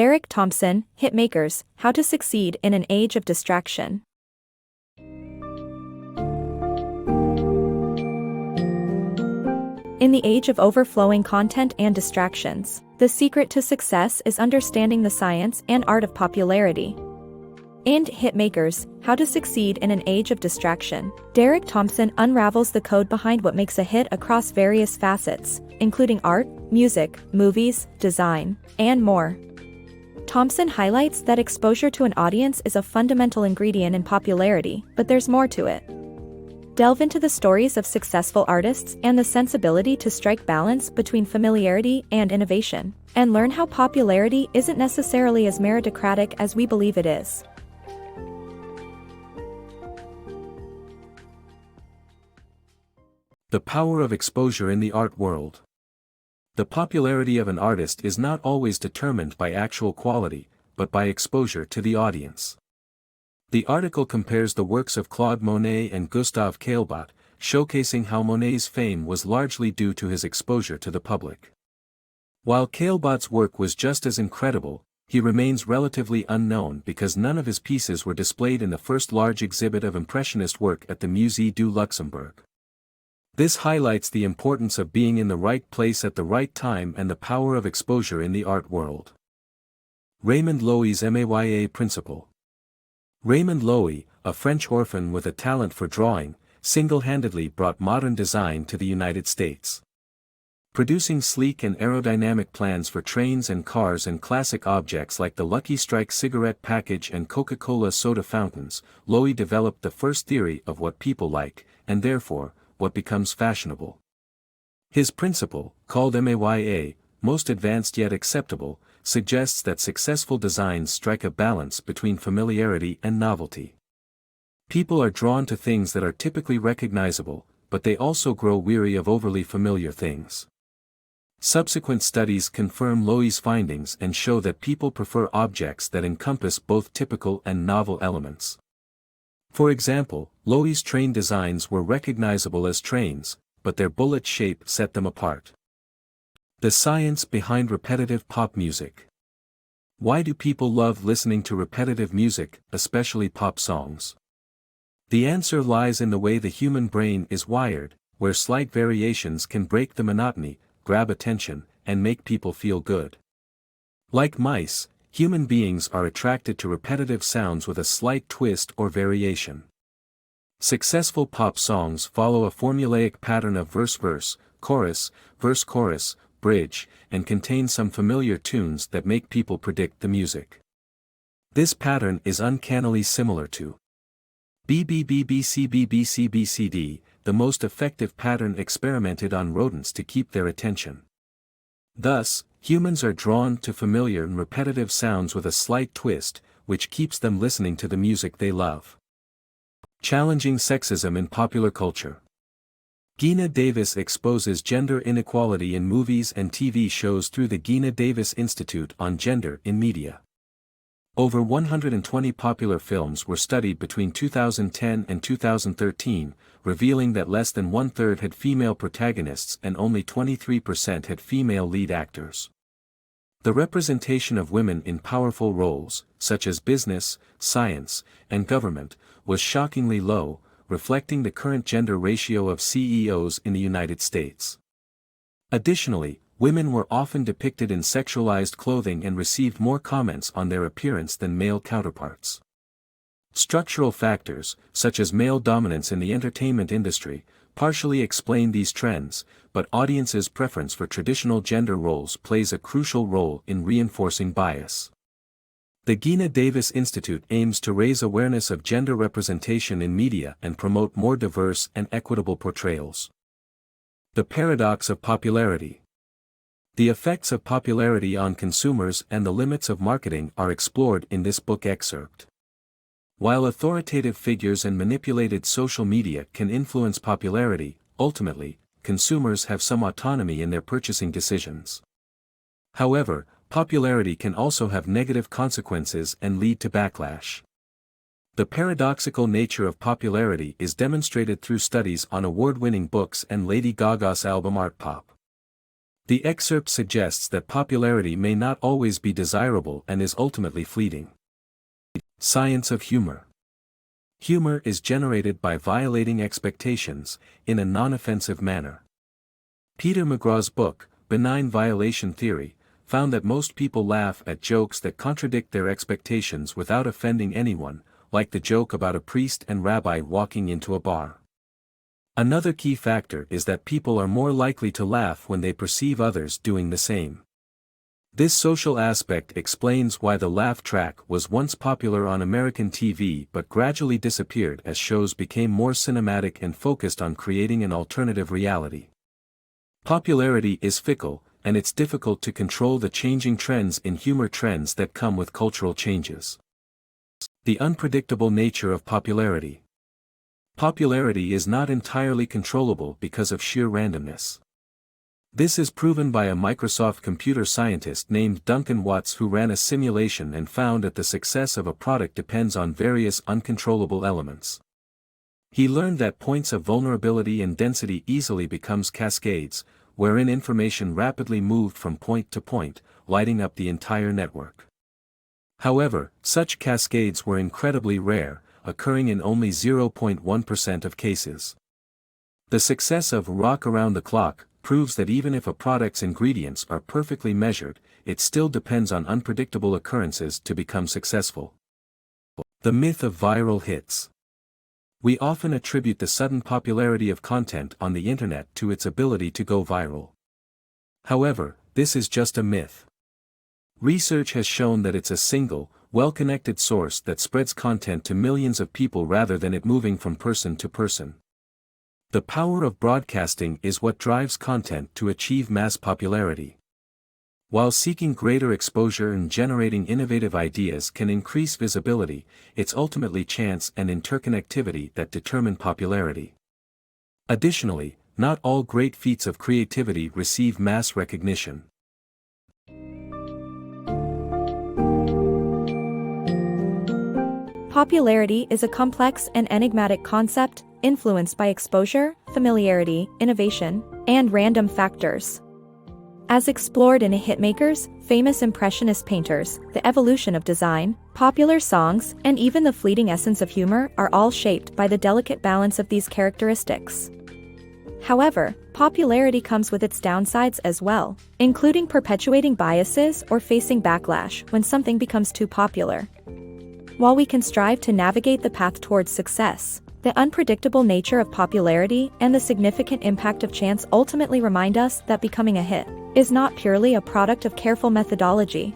Derek Thompson, Hitmakers, How to Succeed in an Age of Distraction. In the age of overflowing content and distractions, the secret to success is understanding the science and art of popularity. In Hitmakers, How to Succeed in an Age of Distraction, Derek Thompson unravels the code behind what makes a hit across various facets, including art, music, movies, design, and more. Thompson highlights that exposure to an audience is a fundamental ingredient in popularity, but there's more to it. Delve into the stories of successful artists and the sensibility to strike balance between familiarity and innovation, and learn how popularity isn't necessarily as meritocratic as we believe it is. The power of exposure in the art world. The popularity of an artist is not always determined by actual quality, but by exposure to the audience. The article compares the works of Claude Monet and Gustave Caillebotte, showcasing how Monet's fame was largely due to his exposure to the public. While Caillebotte's work was just as incredible, he remains relatively unknown because none of his pieces were displayed in the first large exhibit of Impressionist work at the Musée du Luxembourg. This highlights the importance of being in the right place at the right time and the power of exposure in the art world. Raymond Loewy's MAYA Principle. Raymond Loewy, a French orphan with a talent for drawing, single-handedly brought modern design to the United States. Producing sleek and aerodynamic plans for trains and cars and classic objects like the Lucky Strike cigarette package and Coca-Cola soda fountains, Loewy developed the first theory of what people like, and therefore, what becomes fashionable. His principle, called MAYA, most advanced yet acceptable, suggests that successful designs strike a balance between familiarity and novelty. People are drawn to things that are typically recognizable, but they also grow weary of overly familiar things. Subsequent studies confirm Loewy's findings and show that people prefer objects that encompass both typical and novel elements. For example, Loewy's train designs were recognizable as trains, but their bullet shape set them apart. The science behind repetitive pop music. Why do people love listening to repetitive music, especially pop songs? The answer lies in the way the human brain is wired, where slight variations can break the monotony, grab attention, and make people feel good. Like mice, human beings are attracted to repetitive sounds with a slight twist or variation. Successful pop songs follow a formulaic pattern of verse-verse, chorus-chorus, bridge, and contain some familiar tunes that make people predict the music. This pattern is uncannily similar to BBBBCBBCBCD, the most effective pattern experimented on rodents to keep their attention. Thus, humans are drawn to familiar and repetitive sounds with a slight twist, which keeps them listening to the music they love. Challenging sexism in popular culture. Geena Davis exposes gender inequality in movies and TV shows through the Geena Davis Institute on Gender in Media. Over 120 popular films were studied between 2010 and 2013, revealing that less than one-third had female protagonists and only 23% had female lead actors. The representation of women in powerful roles, such as business, science, and government, was shockingly low, reflecting the current gender ratio of CEOs in the United States. Additionally, women were often depicted in sexualized clothing and received more comments on their appearance than male counterparts. Structural factors, such as male dominance in the entertainment industry, partially explain these trends, but audiences' preference for traditional gender roles plays a crucial role in reinforcing bias. The Geena Davis Institute aims to raise awareness of gender representation in media and promote more diverse and equitable portrayals. The paradox of popularity. The effects of popularity on consumers and the limits of marketing are explored in this book excerpt. While authoritative figures and manipulated social media can influence popularity, ultimately, consumers have some autonomy in their purchasing decisions. However, popularity can also have negative consequences and lead to backlash. The paradoxical nature of popularity is demonstrated through studies on award-winning books and Lady Gaga's album Art Pop. The excerpt suggests that popularity may not always be desirable and is ultimately fleeting. Science of humor. Humor is generated by violating expectations, in a non-offensive manner. Peter McGraw's book, Benign Violation Theory, found that most people laugh at jokes that contradict their expectations without offending anyone, like the joke about a priest and rabbi walking into a bar. Another key factor is that people are more likely to laugh when they perceive others doing the same. This social aspect explains why the laugh track was once popular on American TV but gradually disappeared as shows became more cinematic and focused on creating an alternative reality. Popularity is fickle, and it's difficult to control the changing trends in humor trends that come with cultural changes. The unpredictable nature of popularity. Popularity is not entirely controllable because of sheer randomness. This is proven by a Microsoft computer scientist named Duncan Watts who ran a simulation and found that the success of a product depends on various uncontrollable elements. He learned that points of vulnerability and density easily becomes cascades, wherein information rapidly moved from point to point, lighting up the entire network. However, such cascades were incredibly rare, occurring in only 0.1% of cases. The success of Rock Around the Clock proves that even if a product's ingredients are perfectly measured, it still depends on unpredictable occurrences to become successful. The myth of viral hits. We often attribute the sudden popularity of content on the internet to its ability to go viral. However, this is just a myth. Research has shown that it's a single, well-connected source that spreads content to millions of people rather than it moving from person to person. The power of broadcasting is what drives content to achieve mass popularity. While seeking greater exposure and generating innovative ideas can increase visibility, it's ultimately chance and interconnectivity that determine popularity. Additionally, not all great feats of creativity receive mass recognition. Popularity is a complex and enigmatic concept, influenced by exposure, familiarity, innovation, and random factors. As explored in hitmakers, famous impressionist painters, the evolution of design, popular songs, and even the fleeting essence of humor are all shaped by the delicate balance of these characteristics. However, popularity comes with its downsides as well, including perpetuating biases or facing backlash when something becomes too popular. While we can strive to navigate the path towards success, the unpredictable nature of popularity and the significant impact of chance ultimately remind us that becoming a hit is not purely a product of careful methodology,